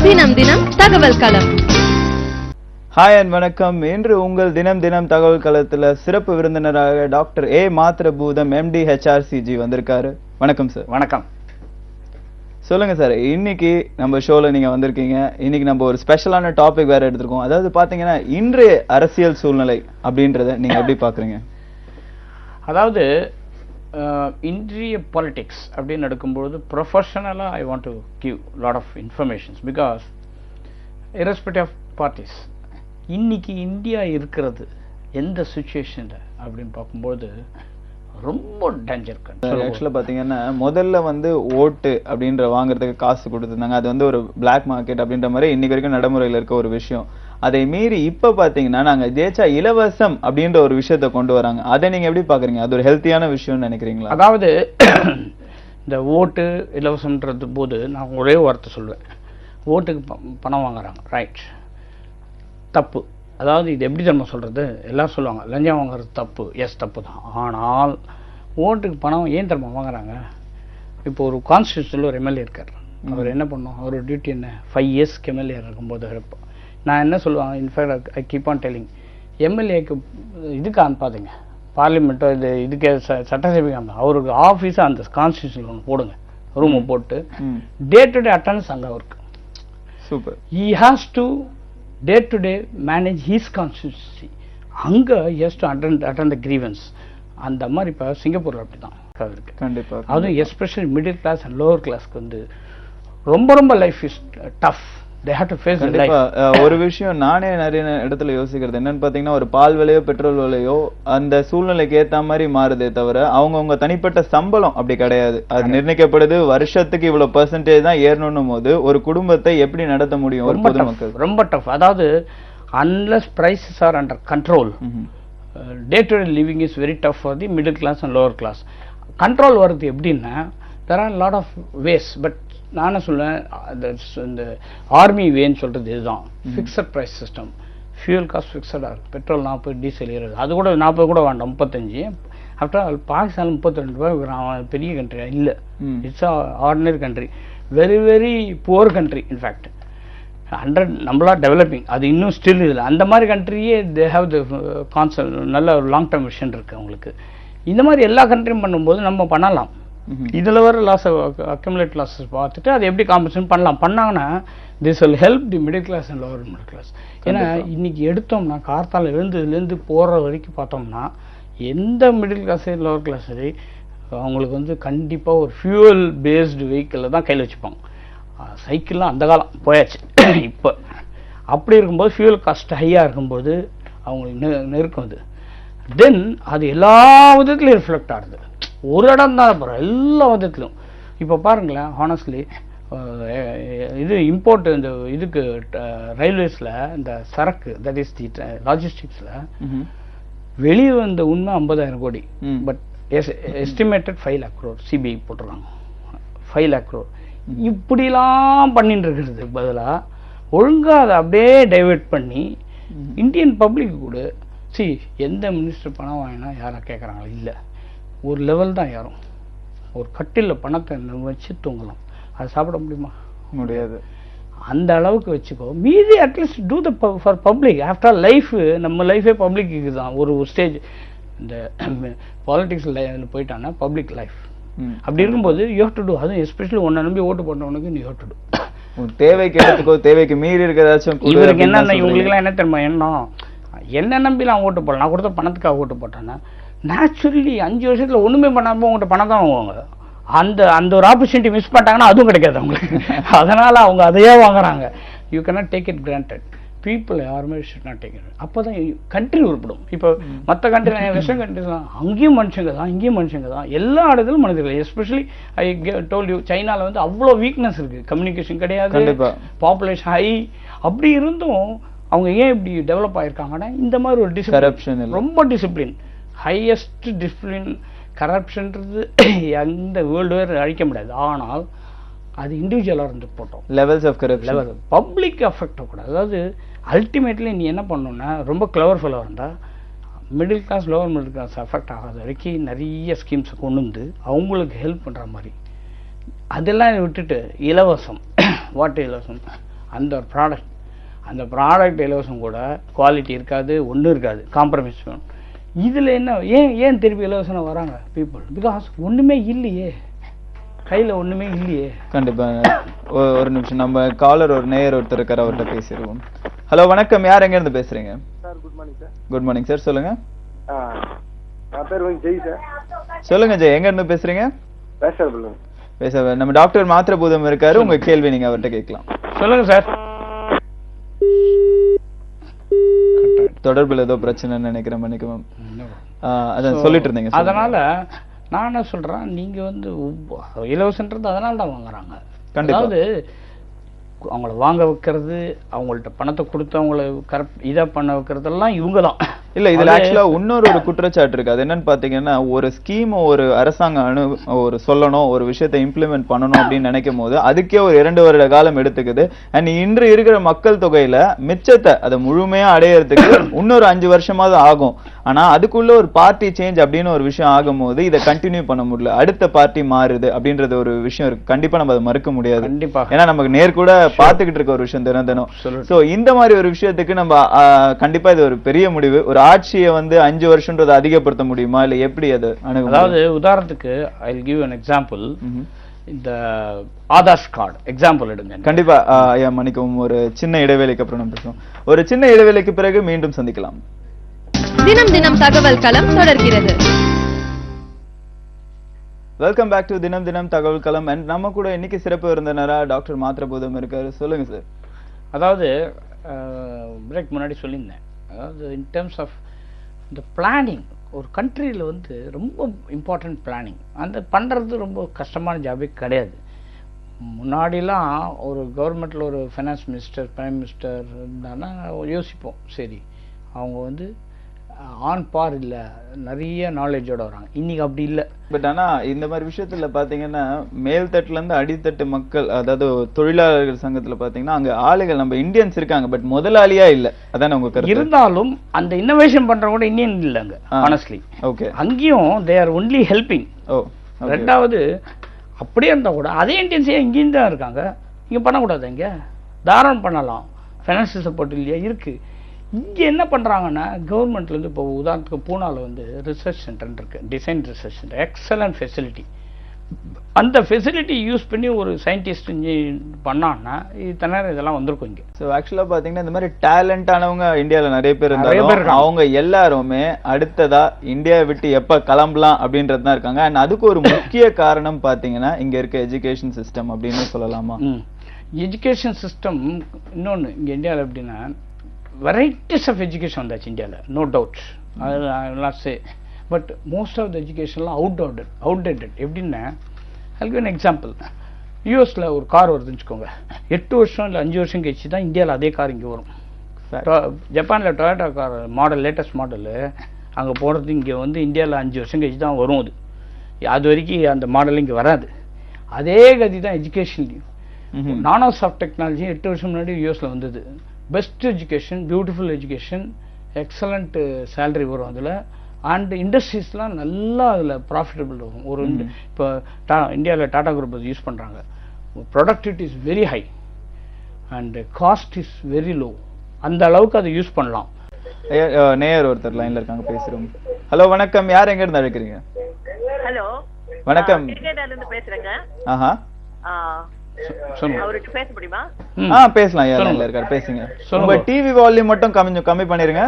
தினம் தினம் தகவல் களம். ஹாய் அண்ட் வணக்கம். இன்று உங்கள் தினம் தினம் தகவல் களத்துல சிறப்பு விருந்தினராக டாக்டர் ஏ மாத்ரபூதம் MD HRCG வந்திருக்காரு. வணக்கம் சார். வணக்கம். சொல்லுங்க சார், இன்னைக்கு நம்ம ஷோல நீங்க வந்திருக்கீங்க. இன்னைக்கு நம்ம ஒரு ஸ்பெஷலான டாபிக் வேற எடுத்திருக்கோம். அதாவது பாத்தீங்கன்னா இன்றைய அரசியல் சூழ்நிலை அப்படின்றத நீங்க எப்படி பாக்குறீங்க? அதாவது இன்றைய பாலிடிக்ஸ் அப்படின்னு நடக்கும்போது ப்ரொஃபஷனலாக I want to give lot of informations because irrespective of parties இன்னைக்கு இந்தியா இருக்கிறது எந்த சுச்சுவேஷனில் அப்படின்னு பார்க்கும்போது ரொம்ப டேஞ்சர். ஆக்சுவலாக பார்த்தீங்கன்னா முதல்ல ஓட்டு அப்படின்ற வாங்குறதுக்கு காசு கொடுத்துருந்தாங்க. அது ஒரு பிளாக் மார்க்கெட் அப்படின்ற மாதிரி இன்னைக்கு வரைக்கும் நடைமுறையில் இருக்க ஒரு விஷயம். அதை மீறி இப்ப பாத்தீங்கன்னா நாங்க ஜெயிச்சா இலவசம் அப்படின்ற ஒரு விஷயத்தை கொண்டு வராங்க. அதை நீங்க எப்படி பாக்குறீங்க? அது ஒரு ஹெல்த்தியான விஷயம்னு நினைக்கிறீங்களா? அதாவது இந்த ஓட்டு இலவசம்ன்றது போது நான் ஒரே வார்த்தை சொல்லுவேன், ஓட்டுக்கு பணம் வாங்குறாங்க, ரைட், தப்பு. அதாவது இது எப்படி தெரியுமா சொல்றது, எல்லாரும் சொல்லுவாங்க லஞ்சம் வாங்குறது தப்பு. எஸ், தப்பு தான். ஆனால் ஓட்டுக்கு பணம் ஏன் தெரியுமா வாங்குறாங்க? இப்போ ஒரு கான்ஸ்டியூஷனில் ஒரு எம்எல்ஏ இருக்கார், அவர் என்ன பண்ணோம், அவரோட டியூட்டி என்ன, 5 இயர்ஸ்க்கு எம்எல்ஏ இருக்கும்போது நான் என்ன சொல்லுவாங்க, in fact I keep on telling, எம்எல்ஏக்கு இதுக்கு அனுப்பாதீங்க, பார்லிமெண்ட்டோ இதுக்கு சட்டசபைக்கு அனுப்ப, அவருக்கு ஆஃபீஸாக அந்த கான்ஸ்டியூஷன் ஒன்று போடுங்க, ரூமை போட்டு டே டு டே அட்டண்டன்ஸ் அங்கே அவருக்கு. Super. He has to day to day manage his constituency. அங்கே has to attend the grievance. அந்த மாதிரி இப்போ சிங்கப்பூரில் அப்படி தான் இருக்கு. கண்டிப்பாக. அதுவும் especially middle class and lower கிளாஸ்க்கு ரொம்ப ரொம்ப லைஃப் இஸ் டஃப். ஒரு விஷயம் நானே நிறைய இடத்துல யோசிக்கிறது என்னன்னு பாத்தீங்கன்னா, ஒரு பால் விலையோ பெட்ரோல் விலையோ அந்த சூழ்நிலைக்கு ஏத்த மாதிரி மாறுதே தவிர அவங்க தனிப்பட்ட சம்பளம் அப்படி கிடையாது. அது நிர்ணயிக்கப்படுது, வருஷத்துக்கு இவ்வளவு பெர்சன்டேஜ் தான் ஏறணும் போது ஒரு குடும்பத்தை எப்படி நடத்த முடியும் ஒரு பொதுமக்கள்? ரொம்ப டஃப். அதாவது unless prices are under control, day to day living is very tough for the middle class and lower class. Control வருது எப்படின்னா, there are a lot of ways, but நான் சொல்லுவேன் இந்த ஆர்மி வேன்னு சொல்றது இதுதான். Fixed price system, fuel cost ஃபிக்ஸடாக இருக்கும். பெட்ரோல் 40, டீசல் 20, அது கூட 40 கூட வேண்டாம், 35. ஆஃப்டர் ஆல் பாகிஸ்தான் 32 ரூபாய் பெரிய கண்ட்ரி இல்லை. It's ordinary country, very very poor country. In fact 100 நம்மளா டெவலப்பிங், அது இன்னும் ஸ்டில் இதில் அந்த மாதிரி கண்ட்ரியே தே ஹாவ் த கான்செப்ட், நல்ல ஒரு லாங் டேர்ம் விஷன் இருக்குது அவங்களுக்கு. இந்த மாதிரி எல்லா கண்ட்ரியும் பண்ணும்போது நம்ம பண்ணலாம். இதில் வர லாஸ், அக்யூமுலேட் லாஸஸ் பார்த்துட்டு அதை எப்படி காம்பன்சேட் பண்ணாங்கன்னா this will help the middle class and lower middle class. ஏன்னா இன்னைக்கு எடுத்தோம்னா கார்த்தால எழுந்ததுலேருந்து போகிற வரைக்கும் பார்த்தோம்னா எந்த மிடில் கிளாஸ் லோவர் கிளாஸ் சரி அவங்களுக்கு கண்டிப்பாக ஒரு ஃபியூவல் பேஸ்டு வெஹிக்கிளில் தான் கையில் வச்சுப்பாங்க. சைக்கிள்லாம் அந்த காலம் போயாச்சு. இப்போ அப்படி இருக்கும்போது ஃபியூவல் காஸ்ட் ஹையாக இருக்கும்போது அவங்களுக்கு நெருக்கம் அது. தென் அது எல்லா விதத்துலையும் ரிஃப்ளெக்ட் ஆகுது. ஒரு இடம் தான் அப்புறம் எல்லா விதத்திலும். இப்போ பாருங்களேன், ஹானஸ்ட்லி இது இம்போர்ட் இந்த இதுக்கு ரயில்வேஸில் இந்த சரக்கு, தட் இஸ் தி லாஜிஸ்டிக்ஸில் வெளியே வந்த உண்மை 50,000 கோடி, but estimated 5 lakh crore CBI போட்டுருக்காங்க. 5 lakh crore இப்படிலாம் பண்ணிட்டு இருக்கிறதுக்கு பதிலாக ஒழுங்காக அதை அப்படியே டைவெர்ட் பண்ணி இந்தியன் பப்ளிக் கூட எந்த மினிஸ்டர் பணம் வாங்கினா யாரை கேட்குறாங்களா? இல்லை, ஒரு லெவல் தான் யாரும் ஒரு கட்டிலில் பணத்தை வச்சு தூங்கலாம், அதை சாப்பிட முடியுமா? முடியாது. அந்த அளவுக்கு வச்சுக்கோ. மீதி at least to the for public. After all life, நம்ம லைஃபே பப்ளிக்கு தான். ஒரு ஸ்டேஜ் இந்த பாலிட்டிக்ஸில் போயிட்டான்னா பப்ளிக் லைஃப். அப்படி இருக்கும்போது யூ ஹேவ் டு டூ. அதுவும் எஸ்பெஷலி ஒன்றை நம்பி ஓட்டு போட்டவனுக்கு நீ ஹேவ் டு டூ. தேவைக்கு மீறி இருக்கிறதாச்சும். இவருக்கு என்ன, இவங்களுக்குலாம் என்ன தெரியுமா எண்ணம், என்ன நம்பி நான் ஓட்டு போடலாம், நான் கொடுத்த பணத்துக்காக ஓட்டு போட்டேன்னா நேச்சுரலி 5 வருஷத்தில் ஒன்றுமே பண்ணாமல் உங்கள்கிட்ட பணம் தான் வாங்குவாங்க. அந்த ஒரு ஆப்பர்ச்சுனிட்டி மிஸ் பண்ணிட்டாங்கன்னா அதுவும் கிடைக்காது அவங்களுக்கு. அதனால் அவங்க அதையே வாங்குறாங்க. You cannot take it granted. People யாருமே ஷுட் நாட் டேக் இட். அப்போ தான் கண்ட்ரி உருப்படும். இப்போ மற்ற கண்ட்ரி, வெஸ்டர்ன் கண்ட்ரிஸ்லாம் அங்கேயும் மனுஷங்க தான், இங்கேயும் மனுஷங்க தான், எல்லா இடத்துலையும் மனிதர்கள். எஸ்பெஷலி ஐ டோல்ட் யூ, சைனாவில் அவ்வளோ வீக்னஸ் இருக்குது, கம்யூனிகேஷன் கிடையாது, பாப்புலேஷன் ஹை. அப்படி இருந்தும் அவங்க ஏன் இப்படி டெவலப் ஆகிருக்காங்கன்னா இந்த மாதிரி ஒரு டிசிப்ளின், ரொம்ப டிசிப்ளின், ஹையஸ்ட் டிசிப்ளின். கரப்ஷன்றது எந்த வேர்ல்டு வேறு அழிக்க முடியாது. ஆனால் அது இண்டிவிஜுவலாக இருந்து போட்டோம். Levels of corruption, level public affect ஆகக்கூடாது. அதாவது அல்டிமேட்லி நீ என்ன பண்ணணுன்னா ரொம்ப கிளவர் ஃபெல்லோ இருந்தால் middle class, lower middle class affect ஆகாத வரைக்கும் நிறைய ஸ்கீம்ஸை கொண்டு வந்து அவங்களுக்கு ஹெல்ப் பண்ணுற மாதிரி அதெல்லாம் விட்டுட்டு இலவசம், வாட்டு இலவசம், அந்த ஒரு ப்ராடக்ட், அந்த ப்ராடக்ட் இலவசம் கூட குவாலிட்டி இருக்காது, ஒன்றும் இருக்காது, காம்ப்ரமைஸ் பண்ணும். இதில் என்ன ஏன் திருப்பி இலவசம் வராங்க பீப்புள்? பிகாஸ் ஒன்றுமே இல்லையே, கையில் ஒன்றுமே இல்லையே. கண்டிப்பாக. ஒரு நிமிஷம், நம்ம காலர் ஒரு நேயர் ஒருத்தர் இருக்கார், அவர்கிட்ட பேசிடுவோம். ஹலோ வணக்கம், யார் எங்க இருந்து பேசுறீங்க? Sir good morning sir. Good morning sir, சொல்லுங்க. என் பேர் வந்து ஜெய் சார். சொல்லுங்க ஜெய், எங்க இருந்து பேசுறீங்க? நம்ம டாக்டர் மாத்திரபூதம் இருக்காரு, உங்க கேள்வி நீங்க அவர்கிட்ட கேட்கலாம். சொல்லுங்க சார். தொடர்புல ஏதோ பிரச்சனைன்னு நினைக்கிறேன், மன்னிக்கவும். அதான் சொல்லிட்டு இருந்தீங்க. அதனால நான் என்ன சொல்றேன், நீங்க வந்து இலவசன்றது அதனால தான் வாங்குறாங்க. அதாவது அவங்கள வாங்க வைக்கிறது, அவங்கள்ட்ட பணத்தை கொடுத்து அவங்கள கரெக்ட் இதை பண்ண வைக்கிறதெல்லாம் இவங்க தான். இல்ல, இதுல ஆக்சுவலா இன்னொரு குற்றச்சாட்டு இருக்கு. அது என்னன்னு பாத்தீங்கன்னா, ஒரு ஸ்கீம் ஒரு அரசாங்கம் ஒரு சொல்லணும், ஒரு விஷயத்தை இம்ப்ளிமெண்ட் பண்ணணும் அப்படின்னு நினைக்கும் போது அதுக்கே ஒரு 2 வருட காலம் எடுத்துக்குது. அண்ட் இன்று இருக்கிற மக்கள் தொகையில மிச்சத்தை அதை முழுமையா அடையறதுக்கு இன்னொரு 5 வருஷமாவது ஆகும். ஆனா அதுக்குள்ள ஒரு பார்ட்டி சேஞ்ச் அப்படின்னு ஒரு விஷயம் ஆகும் போது இதை கண்டினியூ பண்ண முடியல, அடுத்த பார்ட்டி மாறுது அப்படின்றது ஒரு விஷயம் இருக்கு. கண்டிப்பா நம்ம அதை மறுக்க முடியாது. கண்டிப்பா, ஏன்னா நமக்கு நேர்கூட பாத்துக்கிட்டு இருக்க ஒரு விஷயம் தினம். சோ இந்த மாதிரி ஒரு விஷயத்துக்கு நம்ம கண்டிப்பா இது ஒரு பெரிய முடிவு. ஒரு ஆட்சியை வந்து 5 வருஷம்ன்றது அதிகப்படுத்த முடியுமா, இல்ல எப்படி அது அணுகும்? அதாவது உதாரணத்துக்கு I will give an example. இந்த ஆதார் கார்டு எக்ஸாம்பிள் எடுங்க. கண்டிப்பா ஐயா, மன்னிக்கவும். ஒரு சின்ன இடைவேளைக்கு அப்புறம் நம்ம பேசுவோம். ஒரு சின்ன இடைவேளைக்கு பிறகு மீண்டும் சந்திக்கலாம். தினம் தினம் தகவல் களம் தொடர்கிறது. வெல்கம் பேக் டு தினம் தினம் தகவல் களம். அண்ட் நம்ம கூட இன்னைக்கு சிறப்பு விருந்தினரா டாக்டர் மாத்திரபூதம் இருக்காரு. சொல்லுங்க சார். அதாவது பிரேக் முன்னாடி சொல்லியிருந்தேன், அதாவது இன் டேர்ம்ஸ் ஆஃப் இந்த பிளானிங் ஒரு கண்ட்ரியில் வந்து ரொம்ப இம்பார்ட்டன்ட் பிளானிங். அந்த பண்ணுறது ரொம்ப கஷ்டமான ஜாபே கிடையாது. முன்னாடிலாம் ஒரு கவர்மெண்ட்டில் ஒரு ஃபைனான்ஸ் மினிஸ்டர், பிரைம் மினிஸ்டர் இருந்தாங்கன்னா யோசிப்போம், சரி அவங்க வந்து ஆன் பார் இல்லை, நிறைய நாலேஜோட வராங்க. இன்னைக்கு அப்படி இல்லை. பட் ஆனா இந்த மாதிரி விஷயத்துல பாத்தீங்கன்னா மேல்தட்டுல இருந்து அடித்தட்டு மக்கள், அதாவது தொழிலாளர்கள் சங்கத்துல பாத்தீங்கன்னா அங்க ஆளுகள் நம்ம இந்தியன்ஸ் இருக்காங்க, பட் முதலாளியா இல்ல. அதான் உங்க கருத்து? இருந்தாலும் அந்த இன்னோவேஷன் பண்றவங்க கூட இந்தியன் இல்லைங்க ஆனஸ்ட்லி. ஓகே. அங்கேயும் தே ஆர் ஒன்லி ஹெல்பிங். ரெண்டாவது அப்படியே இருந்தா கூட அதே இந்தியன்ஸே இங்கேயும் தான் இருக்காங்க. இங்க பண்ணக்கூடாது, இங்க தாராளம் பண்ணலாம், ஃபைனான்சியல் சப்போர்ட் இல்லையா இருக்கு. இங்கே என்ன பண்ணுறாங்கன்னா கவர்மெண்ட்லேருந்து இப்போ உதாரணத்துக்கு பூனாவில் வந்து ரிசர்ச் சென்டர் இருக்குது, design research centre, excellent facility. அந்த ஃபெசிலிட்டி யூஸ் பண்ணி ஒரு சயின்டிஸ்ட் பண்ணான்னா இத்தனை இதெல்லாம் வந்திருக்கும் இங்கே. ஸோ ஆக்சுவலாக பார்த்தீங்கன்னா இந்த மாதிரி டேலண்டானவங்க இந்தியாவில் நிறைய பேர் இருந்தாங்க. அவங்க எல்லாருமே அடுத்ததா இந்தியாவை விட்டு எப்போ கிளம்பலாம் அப்படின்றது தான் இருக்காங்க. அண்ட் அதுக்கு ஒரு முக்கிய காரணம் பார்த்தீங்கன்னா இங்கே இருக்க எஜுகேஷன் சிஸ்டம் அப்படின்னு சொல்லலாமா? எஜுகேஷன் சிஸ்டம் இன்னொன்று இங்கே இந்தியாவில் எப்படின்னா வெரைட்டிஸ் ஆஃப் எஜுகேஷன் வந்தாச்சு இந்தியாவில், நோ டவுட். அது say, but most of the எஜுகேஷன்லாம் அவுட்டேட்டட். எப்படின்னா ஐ கிவ் an எக்ஸாம்பிள். யூஎஸில் ஒரு கார் வருதுன்னு வச்சுக்கோங்க, 8 வருஷம் இல்லை 5 வருஷம் கழிச்சு தான் இந்தியாவில் அதே கார் இங்கே வரும். ஜப்பானில் Toyota car model, latest model அங்கே போகிறது இங்கே வந்து இந்தியாவில் 5 வருஷம் கழிச்சு தான் வரும். அது வரைக்கும் அந்த மாடல் இங்கே வராது. அதே கதி தான் எஜுகேஷன்லையும். நானோ சாஃப்ட் டெக்னாலஜி 8 வருஷம் முன்னாடி யூஎஸில் வந்தது. Best education, beautiful education, excellent salary வரும் அதில். அண்ட் இண்டஸ்ட்ரீஸ்லாம் நல்லா அதில் ப்ராஃபிட்டபிள் வரும். ஒரு இப்போ இந்தியாவில் டாடா குரூப் அது யூஸ் பண்ணுறாங்க. Productivity is very high and cost is very low. அந்த அளவுக்கு அதை யூஸ் பண்ணலாம். நேயர் ஒருத்தர் லைன்ல இருக்காங்க, பேசுறோம். ஹலோ வணக்கம், யார் எங்க இருந்து அழைக்கிறீங்க? ஹலோ வணக்கம், பேசுறேங்க. ஆஹா, அவருக்கு பேச முடியுமா? பேசலாம், யார் இருக்காரு, பேசுங்க. உங்க டிவி வால்யூம் மட்டும் கம்மி பண்ணிருங்க.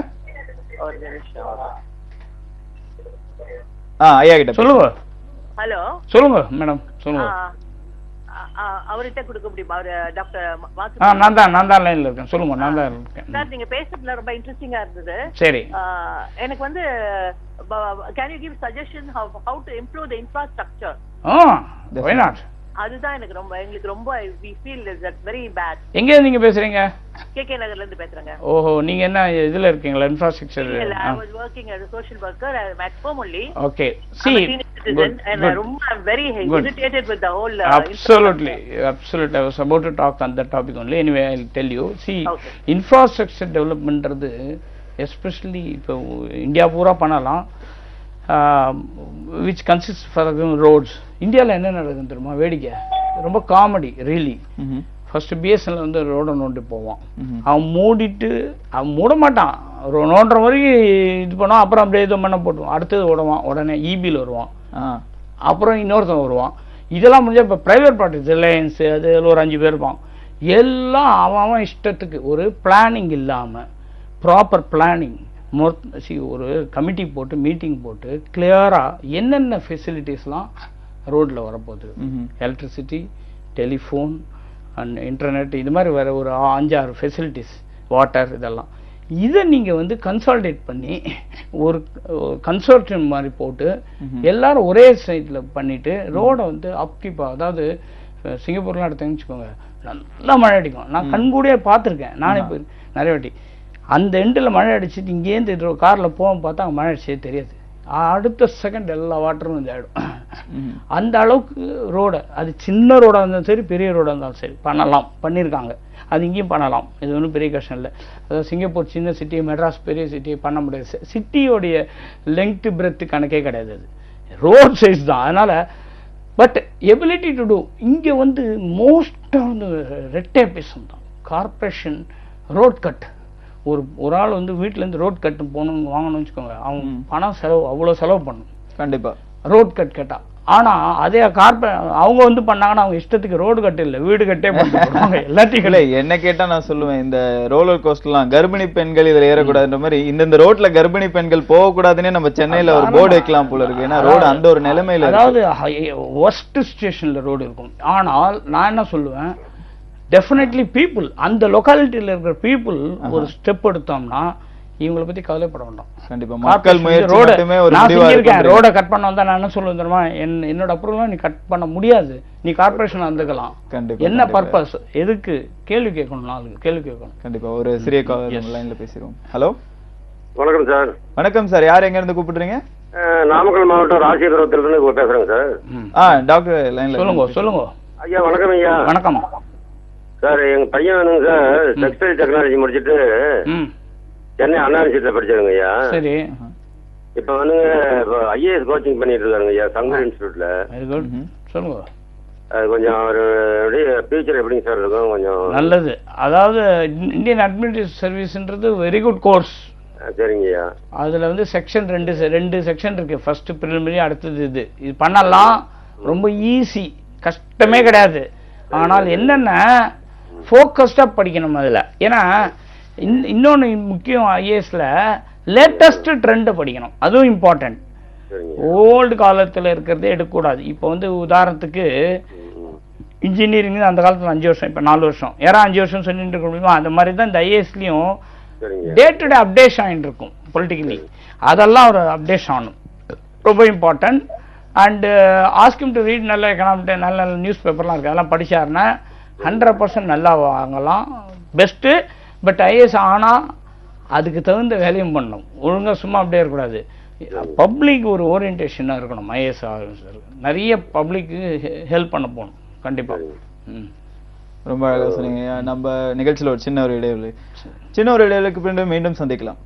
ஒரு நிமிஷம். ஐயா கிட்ட சொல்லுங்க. ஹலோ சொல்லுங்க மேடம், சொல்லுங்க. அவர்கிட்ட கொடுக்க முடியுமா? அவரு டாக்டர் நான் தான் லைன்ல இருக்கேன். சொல்லுங்க. நான் தான் இருக்கேன் சார். நீங்க பேசுறதுல ரொம்ப இன்ட்ரெஸ்டிங்கா இருந்தது. சரி. எனக்கு வந்து can you give suggestion how to improve the infrastructure? why not? அதுதான் எங்களுக்கு ரொம்ப we feel that very bad. எங்க நீங்க பேசுறீங்க? கேகே நகர்ல இருந்து பேசுறேங்க. ஓஹோ, நீங்க என்ன இதுல இருக்கீங்களா, infrastructure? I was working as a social worker at home only. Okay, see, and I'm very irritated with the whole absolutely I was about to talk on that topic only. Anyway, I'll tell you. See, infrastructure development றது especially இப்போ India பூரா பண்ணலாம். which consists for roads. இந்தியாவில் என்ன நடக்குதுன்னு தெரியுமா? வேடிக்கை, ரொம்ப காமெடி ரியலி. ஃபர்ஸ்ட் பிஎஸ்என்எல் வந்து ரோடை நோண்டி போவான். அவன் மூடிட்டு அவன் மூட மாட்டான், நோண்டுற வரைக்கும் இது பண்ணுவான். அப்புறம் அப்படியே இது பண்ண போட்டுவான். அடுத்தது விடுவான், உடனே இபியில் வருவான், அப்புறம் இன்னொருத்தன் வருவான். இதெல்லாம் முடிஞ்சா இப்போ ப்ரைவேட் ப்ராடக்ட்ஸ் ரிலையன்ஸு அது ஒரு 5 பேர் இருப்பான். எல்லாம் அவன் இஷ்டத்துக்கு ஒரு பிளானிங் இல்லாமல் ப்ராப்பர் பிளானிங் ஒரு கமிட்டி போட்டு மீட்டிங் போட்டு கிளியராக என்னென்ன ஃபெசிலிட்டிஸ்லாம் ரோட்டில் வரப்போகுது, எலக்ட்ரிசிட்டி, டெலிஃபோன் அண்ட் இன்டர்நெட், இது மாதிரி வேறு ஒரு 5-6 ஃபெசிலிட்டிஸ், வாட்டர், இதெல்லாம் இதை நீங்கள் வந்து கன்சால்டேட் பண்ணி ஒரு கன்சோர்டியம் மாதிரி போட்டு எல்லாரும் ஒரே சைட்டில் பண்ணிவிட்டு ரோடை வந்து அப்கீப்பாக, அதாவது சிங்கப்பூர்லாம் எடுத்தேன்னு வச்சுக்கோங்க, நல்லா மழை அடிக்கும். நான் கண்கூடியே பார்த்துருக்கேன், நானே போய் நிறைய வாட்டி. அந்த எண்டில் மழை அடிச்சுட்டு இங்கேருந்து காரில் போவோம் பார்த்தா அங்கே மழை அடிச்சே தெரியாது, அடுத்த செகண்ட் எல்லா வாட்டரும் இதாகிடும். அந்த அளவுக்கு ரோடை, அது சின்ன ரோடாக இருந்தாலும் சரி பெரிய ரோடாக இருந்தாலும் சரி பண்ணியிருக்காங்க. அது இங்கேயும் பண்ணலாம், இது ஒன்றும் பெரிய கஷ்டம் இல்லை. அதாவது சிங்கப்பூர் சின்ன சிட்டி, மெட்ராஸ் பெரிய சிட்டி, பண்ண முடியாது. சிட்டியோடைய லெங்க்த்து பிரெத்து கணக்கே கிடையாது, அது ரோட் சைஸ் தான். அதனால் பட் எபிலிட்டி டு டூ இங்கே வந்து most of the red tapism தான். கார்பரேஷன் ரோட் கட், ஒரு ஆள் வந்து வீட்டிலேருந்து ரோட் கட்டு போகணுன்னு வாங்கணும்னு வச்சுக்கோங்க, அவன் பணம் செலவு அவ்வளோ செலவு பண்ணணும் கண்டிப்பாக ரோட் கட் கேட்டால். ஆனால் அதே அவங்க வந்து பண்ணாங்கன்னா அவங்க இஷ்டத்துக்கு ரோடு கட்டு இல்லை வீடு கட்டே பண்ணுவாங்க எல்லாத்தையும். என்ன கேட்டால் நான் சொல்லுவேன், இந்த ரோலர் கோஸ்டர்லாம் கர்ப்பிணி பெண்கள் இதில் ஏறக்கூடாதுன்ற மாதிரி இந்த ரோட்ல கர்ப்பிணி பெண்கள் போகக்கூடாதுன்னே நம்ம சென்னையில் ஒரு போர்டு வைக்கலாம் போல இருக்கு. ஏன்னா ரோடு அந்த ஒரு நிலைமையில, அதாவது ஒர்ஸ்ட் சிச்சுவேஷனில் ரோடு இருக்கும். ஆனால் நான் என்ன சொல்லுவேன், டெஃபினெட்லி பீப்புள், அந்த லொக்காலிட்டியில் இருக்கிற பீப்புள் ஒரு ஸ்டெப் எடுத்தோம்னா இவங்களை பற்றி கவலைப்பட வேண்டாம். கண்டிப்பா மக்கள் முயற்சி மட்டுமே ஒரு முடிவா இருக்கும். ரோட கட் பண்ண வந்தா நான் என்ன சொல்லுவேன் தெரியுமா, என்னோட அப்ரூவல் நீ கட் பண்ண முடியாது, நீ கார்பரேஷன் வந்துக்கலாம். என்ன பர்பஸ், எதுக்கு கேள்வி கேட்கணும், நாலு கேள்வி கேட்கணும். கண்டிப்பா ஒரு சிறிய லைன்ல பேசிடுவோம். ஹலோ வணக்கம் சார். வணக்கம் சார், யார் எங்க இருந்து கூப்பிடுறீங்க? நாமக்கல் மாவட்டம் ராசிபுரத்திலிருந்து பேசுறேங்க சார். டாக்டர் லைன்ல சொல்லுங்க. ஐயா வணக்கம். ஐயா வணக்கம் சார். எங்க பையன் வேணுங்க சார், டெக்ஸ்டைல் டெக்னாலஜி முடிச்சுட்டு சென்னை அண்ணா யூனிவர்சிட்டியில் படிச்சாருங்க ஐயா. சரி. இப்போ வந்துங்க ஐஏஎஸ் கோச்சிங் பண்ணிட்டு இருக்காருங்க ஐயா சங்கர் இன்ஸ்டியூட்ல. சொல்லுங்க. அது கொஞ்சம் ஒரு ஃபியூச்சர் எப்படிங்க சார் இருக்கும்? கொஞ்சம் நல்லது. அதாவது இந்தியன் அட்மினிஸ்ட்ரேட்டிவ் சர்வீஸ்ன்றது வெரி குட் கோர்ஸ். சரிங்க ஐயா. அதுல வந்து செக்ஷன் ரெண்டு செக்ஷன் இருக்கு. ஃபர்ஸ்ட் பிரிலிமினரி, அடுத்தது இது பண்ணலாம். ரொம்ப ஈஸி, கஷ்டமே கிடையாது. ஆனால் என்னென்ன ஃபோக்கஸ்டா படிக்கணும் அதுல. ஏன்னா இன்னொன்று முக்கியம், ஐஏஎஸ்ல லேட்டஸ்ட் ட்ரெண்டை படிக்கணும், அதுவும் இம்பார்ட்டன்ட். ஓல்டு காலத்தில் இருக்கிறதே எடுக்கக்கூடாது. இப்போ வந்து உதாரணத்துக்கு இன்ஜினியரிங் அந்த காலத்தில் 5 வருஷம், இப்போ 4 வருஷம், யாரும் 5 வருஷம் சொல்லிட்டு இருக்க முடியுமா? அந்த மாதிரி தான் இந்த ஐஏஎஸ்லையும் டே டு டே அப்டேஷன் ஆகிட்டு இருக்கும் பொலிட்டிக்கலி. அதெல்லாம் ஒரு அப்டேஷன் ஆகணும், ரொம்ப important. And ask him to read நல்ல எக்கனாமிக், நல்ல நல்ல நியூஸ் பேப்பர்லாம் இருக்குது, அதெல்லாம் படித்தாருன்னா 100% நல்லா வாங்கலாம், பெஸ்ட்டு. பட் ஐஏஎஸ் ஆனால் அதுக்கு தகுந்த வேலையும் பண்ணணும், ஒழுங்காக சும்மா அப்படியே இருக்கக்கூடாது. பப்ளிக் ஒரு ஓரியன்டேஷனாக இருக்கணும். ஐஏஎஸ் ஆஃபீஸர் நிறைய பப்ளிக்கு ஹெல்ப் பண்ண போகணும் கண்டிப்பாக. ரொம்ப அழகாக சொன்னீங்க. நம்ம நிகழ்ச்சியில் ஒரு சின்ன ஒரு இடைவெளிக்கு பிறகு மீண்டும் சந்திக்கலாம்.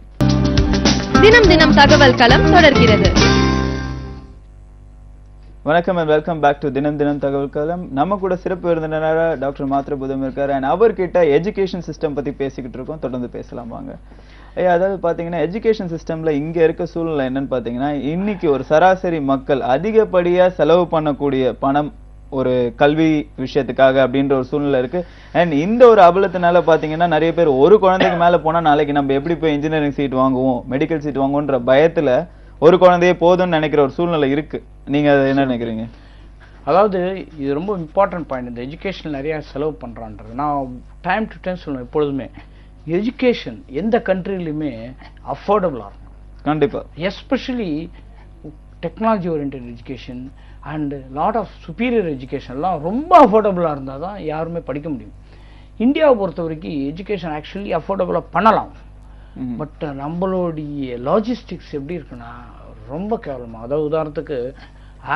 தினம் தினம் தகவல் களம் தொடர்கிறது. வணக்கம் அண்ட் வெல்கம் பேக் டு தினம் தினம் தகவல் களம். நம்ம கூட சிறப்பு விருந்தினராக டாக்டர் மாத்ரபுதம் இருக்காரு. அண்ட் அவர்கிட்ட எஜுகேஷன் சிஸ்டம் பற்றி பேசிக்கிட்டு இருக்கோம். தொடர்ந்து பேசலாம் வாங்க. அதாவது பார்த்தீங்கன்னா எஜுகேஷன் சிஸ்டமில் இங்கே இருக்க சூழ்நிலை என்னன்னு பார்த்தீங்கன்னா, இன்னைக்கு ஒரு சராசரி மக்கள் அதிகப்படியாக செலவு பண்ணக்கூடிய பணம் ஒரு கல்வி விஷயத்துக்காக அப்படின்ற ஒரு சூழ்நிலை இருக்கு. அண்ட் இந்த ஒரு அபலத்தினால பார்த்தீங்கன்னா நிறைய பேர் ஒரு குழந்தைக்கு மேலே போனால் நாளைக்கு நம்ம எப்படி போய் இன்ஜினியரிங் சீட் வாங்குவோம், மெடிக்கல் சீட் வாங்குவோன்ற பயத்தில் ஒரு குழந்தையே போதும்னு நினைக்கிற ஒரு சூழ்நிலை இருக்கு. நீங்க அதை என்ன நினைக்கிறீங்க? அதாவது இது ரொம்ப இம்பார்ட்டன்ட் பாயிண்ட். இந்த எஜுகேஷன் நிறைய செலவு பண்றான்றது நான் டைம் டு டைம் சொல்லுவேன். எப்பொழுதுமே எஜுகேஷன் எந்த கண்ட்ரிலையுமே அஃபோர்டபுளாக இருக்கும் கண்டிப்பா. Especially technology oriented education and lot of superior எஜுகேஷன்லாம் ரொம்ப அஃபோர்டபுளாக இருந்தால் தான் யாருமே படிக்க முடியும். இந்தியாவை பொறுத்த வரைக்கும் எஜுகேஷன் ஆக்சுவலி அஃபோர்டபுளாக பண்ணலாம். பட் நம்மளுடைய லாஜிஸ்டிக்ஸ் எப்படி இருக்குன்னா ரொம்ப கேவலமாக. அதாவது உதாரணத்துக்கு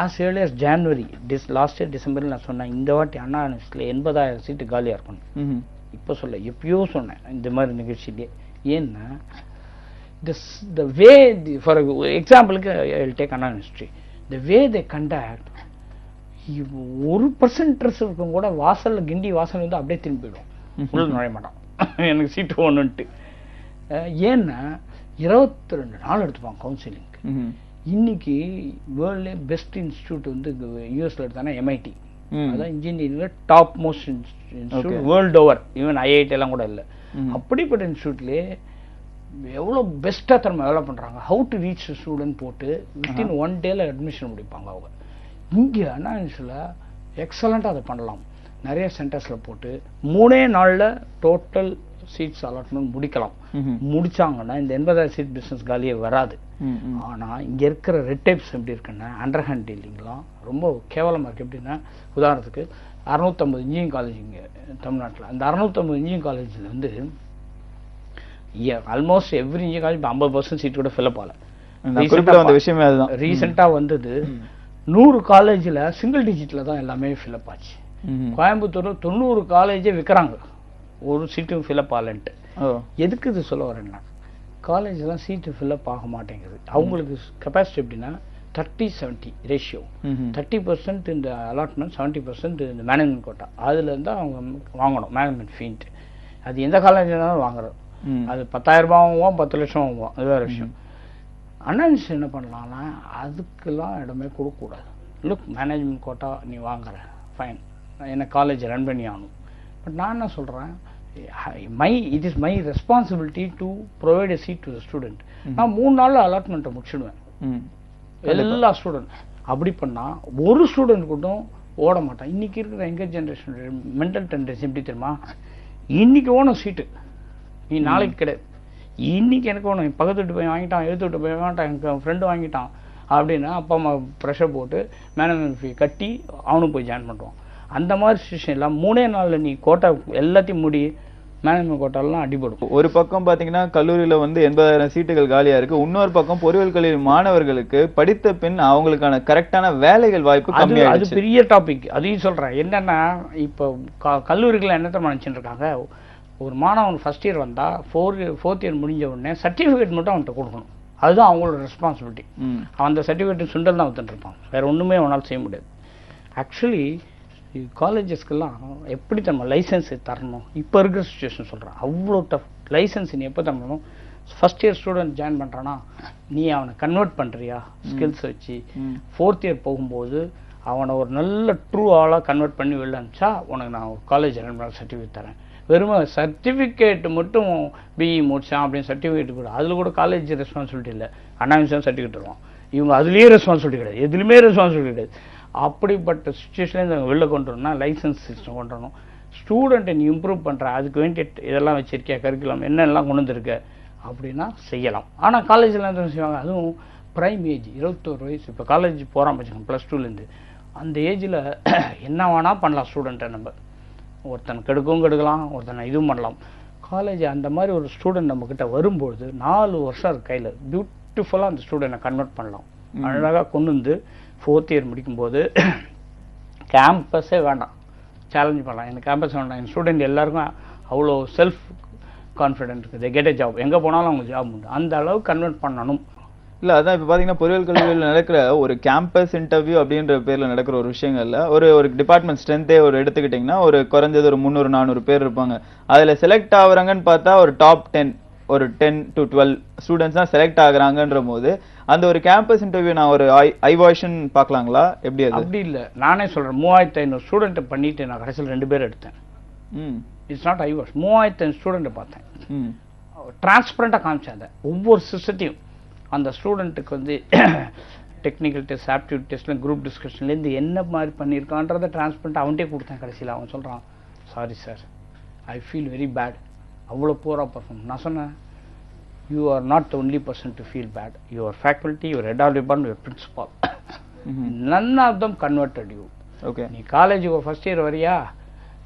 as early as January last year டிசம்பரில் நான் சொன்னேன், இந்த வாட்டி அண்ணா யூனிவர்சிட்டியில் 80,000 சீட்டு காலியாக இருக்கணும். இப்போ சொல்ல எப்பயோ சொன்னேன் இந்த மாதிரி நிகழ்ச்சியிலே. ஏன்னா the way, for example, I will take Anna University, the way they conduct ஒரு பர்சன்ட் ட்ரெஸ் இருக்கும் கூட வாசல்ல கிண்டி வாசல் வந்து அப்படியே திரும்பி போயிடும், உள்ள நுழைய மாட்டான். எனக்கு சீட்டு ஒன்றுன்ட்டு. ஏன்னா 22 நாள் எடுத்துப்பாங்க கவுன்சிலிங்க்கு. இன்னைக்கு வேர்ல்ட்லே பெஸ்ட் இன்ஸ்டியூட் வந்து யூஎஸ்ல எடுத்தானா MIT, அதான் இன்ஜினியரிங்ல top most institute world over, even IIT எல்லாம் கூட இல்லை. அப்படிப்பட்ட இன்ஸ்டியூட்லேயே எவ்வளோ பெஸ்ட்டாக தரமா டெவலப் பண்ணுறாங்க. ஹவு டு ரீச் ஸ்டூடெண்ட் போட்டு வித்தின் 1 டேல அட்மிஷன் முடிப்பாங்க அவங்க. இங்கே அனாலிசிஸில் எக்ஸலண்ட்டாக அதை பண்ணலாம். நிறைய சென்டர்ஸில் போட்டு 3 நாளில் டோட்டல் சீட்ஸ் அலாட்மெண்ட் முடிக்கலாம். முடிச்சாங்கன்னா இந்த 80,000 சீட் பிஸ்னஸ் காலியே வராது. ஆனால் இங்கே இருக்கிற ரெட் டைப்ஸ் எப்படி இருக்குன்னா, அண்டர் ஹேண்ட் டீலிங்லாம் ரொம்ப கேவலமாக இருக்குது. எப்படின்னா, உதாரணத்துக்கு 650 இன்ஜினியரிங் காலேஜ் இங்கே தமிழ்நாட்டில், அந்த 650 இன்ஜினியரிங் காலேஜில் வந்து almost every engineering college 50% seat கூட ஃபில்அப் ஆகல. ரீசெண்டாக வந்தது 100 காலேஜில் சிங்கிள் டிஜிட்டில் தான் எல்லாமே ஃபில்அப் ஆச்சு. கோயம்புத்தூர் 90 காலேஜே விற்கிறாங்க, ஒரு சீட்டும் ஃபில்அப் ஆகலன்ட்டு. எதுக்கு இது சொல்ல வரேன்னா, காலேஜெலாம் சீட்டு ஃபில்அப் ஆக மாட்டேங்குது. அவங்களுக்கு கெப்பாசிட்டி எப்படின்னா 30-70 ரேஷியோ. 30% இந்த அலாட்மெண்ட், 70% இந்த மேனேஜ்மெண்ட் கோட்டா. அதுலேருந்து அவங்க வாங்கணும் மேனேஜ்மெண்ட் ஃபீன்ட்டு. அது எந்த காலேஜ்னாலும் வாங்குறோம். அது 10,000 ரூபாவும் 10 லட்சம் ஆகும், அது வேறு விஷயம். அனாலிசிஸ் என்ன பண்ணலாம்னா, அதுக்கெல்லாம் இடமே கொடுக்கக்கூடாது. லுக், மேனேஜ்மெண்ட் கோட்டா நீ வாங்குற ஃபைன், என்ன காலேஜ் ரன் பண்ணி ஆகணும். பட் நான் என்ன சொல்கிறேன், it is my responsibility to provide a seat to the student. நான் 3 நாளில் அலாட்மெண்ட்டை முடிச்சுடுவேன் எல்லா ஸ்டூடெண்ட். அப்படி பண்ணால் ஒரு ஸ்டூடெண்ட் கூட்டம் ஓட மாட்டான். இன்றைக்கி இருக்கிற எங்கர் ஜென்ரேஷன் மென்டல் டெண்டன்சி எப்படி தெரியுமா, இன்றைக்கி ஓணும் சீட்டு, நீ நாளைக்கு கிடையாது. இன்னைக்கு எனக்கு ஒன்று பக்கத்து விட்டு போய் வாங்கிட்டான், எழுத்து விட்டு போய் வாங்கிட்டான், எனக்கு ஃப்ரெண்டு வாங்கிட்டான் அப்படின்னா அப்பா அம்மா ப்ரெஷர் போட்டு மேனேஜ்மெண்ட் ஃபீ கட்டி அவனும் போய் ஜாயின் பண்ணுவான். அந்த மாதிரி சுச்சுவேஷன் எல்லாம் 3 நாளில் நீ கோட்டா எல்லாத்தையும் முடி மேனேஜ்மெண்ட் கோட்டாலாம் அடிபடும். ஒரு பக்கம் பார்த்தீங்கன்னா கல்லூரியில் வந்து 80,000 சீட்டுகள் காலியாக இருக்குது. இன்னொரு பக்கம் பொறியியல் கல்லூரி மாணவர்களுக்கு படித்த பின் அவங்களுக்கான கரெக்டான வேலைகள் வாய்ப்பு கம்மியாக. அது பெரிய டாபிக், அதையும் சொல்கிறேன். என்னென்னா, இப்போ கல்லூரிகள் என்ன தெரியுமா நினச்சிட்டு இருக்காங்க, ஒரு மாணவன் ஃபஸ்ட் இயர் வந்தால் ஃபோர்த் இயர் முடிஞ்ச உடனே சர்டிஃபிகேட் மட்டும் அவன்கிட்ட கொடுக்கணும். அதுதான் அவங்களோட ரெஸ்பான்சிபிலிட்டி. அவன் அந்த சர்டிஃபிகேட் சுண்டல் தான் வித்துட்டுருப்பான், வேறு ஒன்றுமே அவனால் செய்ய முடியாது. ஆக்சுவலி காலேஜஸ்க்கெல்லாம் எப்படி நம்ம லைசன்ஸ் தரணும், இப்போ இருக்கிற சுச்சுவேஷன் சொல்கிறேன், அவ்வளோ டஃப். லைசன்ஸ் நீ எப்போ தரணும், ஃபஸ்ட் இயர் ஸ்டூடெண்ட் ஜாயின் பண்ணுறான்னா நீ அவனை கன்வெர்ட் பண்ணுறியா ஸ்கில்ஸ் வச்சு, ஃபோர்த் இயர் போகும்போது அவனை ஒரு நல்ல ட்ரூ ஆளாக கன்வெர்ட் பண்ணி வெளில அனுப்பிச்சா உனக்கு நான் ஒரு காலேஜ் ரன் பண்ண சர்டிஃபிகேட் தரேன். வெறும் சர்டிஃபிகேட் மட்டும் பிஇ முடிச்சான் அப்படின்னு சர்டிஃபிகேட் கூட, அதில் கூட காலேஜ் ரெஸ்பான்சிபிலிட்டி இல்லை, அனாமிஷன் சர்டிஃபிகேட் தருவான். இவங்க அதுலேயே ரெஸ்பான்சிபிலிட்டி கிடையாது, எதுலையுமே ரெஸ்பான்சிபிலிட்டி கிடையாது. அப்படிப்பட்ட சுச்சுவேஷன்லேருந்து அவங்க வெளில கொண்டு வரணும்னா லைசன்ஸ் சிஸ்டம் கொண்டு வரணும். ஸ்டூடெண்ட்டை நீ இம்ப்ரூவ் பண்ணுற, அதுக்கு வேண்டிய இதெல்லாம் வச்சுருக்கியா, கரிக்குலம் என்னெல்லாம் கொண்டு வந்துருக்க அப்படின்னா செய்யலாம். ஆனால் காலேஜில் என்ன செய்வாங்க, அதுவும் ப்ரைம் ஏஜ் 21 வயசு, இப்போ காலேஜ் போகிறான் வச்சுக்கோங்க +2லேருந்து, அந்த ஏஜில் என்ன வேணால் பண்ணலாம் ஸ்டூடெண்ட்டை. நம்ம ஒருத்தன் கெடுக்கலாம், ஒருத்தனை இதுவும் பண்ணலாம். காலேஜ் அந்த மாதிரி ஒரு ஸ்டூடெண்ட் நம்மக்கிட்ட வரும்போது 4 வருஷம் இருக்கு கையில், பியூட்டிஃபுல்லாக அந்த ஸ்டூடெண்ட்டை கன்வெர்ட் பண்ணலாம். அழகாக கொண்டு வந்து ஃபோர்த் இயர் முடிக்கும்போது கேம்பஸே வேண்டாம், சேலஞ்ச் பண்ணலாம். எனக்கு கேம்பஸ் வேண்டாம், என் ஸ்டூடெண்ட் எல்லாருக்கும் அவ்வளோ செல்ஃப் கான்ஃபிடென்ட் இருக்குது, தே கெட் எ ஜாப், எங்கே போனாலும் அவங்க ஜாப் உண்டு, அந்த அளவுக்கு கன்வெர்ட் பண்ணணும். இல்லை, அதான் இப்போ பார்த்தீங்கன்னா பொறியியல் கல்லூரியில் நடக்கிற ஒரு கேம்பஸ் இன்டர்வியூ அப்படின்ற பேரில் நடக்கிற ஒரு விஷயங்கள்ல ஒரு டிபார்ட்மெண்ட் ஸ்ட்ரென்த்தே ஒரு எடுத்துக்கிட்டிங்கன்னா ஒரு குறைஞ்சது ஒரு 300-400 பேர் இருப்பாங்க. அதில் செலக்ட் ஆகுறாங்கன்னு பார்த்தா ஒரு டாப் 10, ஒரு 10 to 12 ஸ்டூடெண்ட்ஸ் தான் செலக்ட் ஆகுறாங்கன்ற போது அந்த ஒரு கேம்பஸ் இன்டர்வியூ நான் ஒரு ஐவாஷன் பார்க்கலாங்களா எப்படி? அது அப்படி இல்லை, நானே சொல்கிறேன், 3500 ஸ்டூடெண்ட்டை பண்ணிட்டு நான் கடைசியில் 2 பேர் எடுத்தேன். இட்ஸ் நாட் ஐவாஷ், 3500 ஸ்டூடெண்ட்டை பார்த்தேன், டிரான்ஸ்பரண்டாக காமிச்சேன். அதை ஒவ்வொரு சிஸ்டத்தையும் அந்த ஸ்டூடெண்ட்டுக்கு வந்து டெக்னிக்கல் டெஸ்ட், ஆப்டிடியூட் டெஸ்ட்லாம், குரூப் டிஸ்கஷன்லேருந்து என்ன மாதிரி பண்ணியிருக்கான்றதை டிரான்ஸ்பரண்ட் அவன்கிட்டே கொடுத்தேன். கடைசியில் அவன் சொல்கிறான், sorry sir, I feel very bad, அவ்வளோ பூராக பர்ஃபார்ம். நான் சொன்னேன், you are not the only person to feel bad, your faculty, your head of department, your principal, none of them converted you. Okay, நீ காலேஜுக்கு ஃபஸ்ட் இயர் வரியா,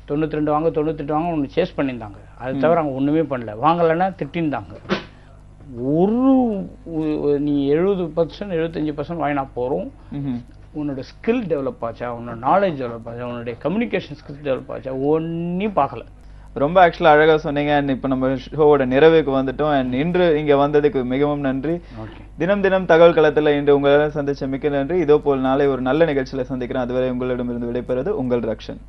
92 வாங்க 98 வாங்க ஒன்று சேஸ் பண்ணியிருந்தாங்க, அது தவிர அவங்க ஒன்றுமே பண்ணல, வாங்கலைன்னா திட்டிருந்தாங்க. நீ 70% 75% வாங்கினா போகிறோம், உன்னோட ஸ்கில் டெவலப் ஆச்சா, உன்னோட நாலேஜ் டெவலப் ஆச்சா, உன்னுடைய கம்யூனிகேஷன் ஸ்கில்ஸ் டெவலப் ஆச்சா, ஒன்றையும் பார்க்கல. ரொம்ப ஆக்சுவலா அழகா சொன்னீங்க. அண்ட் இப்போ நம்ம ஷோவோட நிறைவுக்கு வந்துட்டோம். அண்ட் இன்று இங்க வந்ததுக்கு மிகவும் நன்றி. ஓகே. தினம் தினம் தகவல் களத்துல இன்று உங்களெல்லாம் சந்திச்ச மிக்க நன்றி. இதோ போல் நாளை ஒரு நல்ல நிகழ்ச்சியில சந்திக்கிறேன். அதுவரை உங்களிடமிருந்து விடைபெறுவது உங்கள் ரக்ஷன்.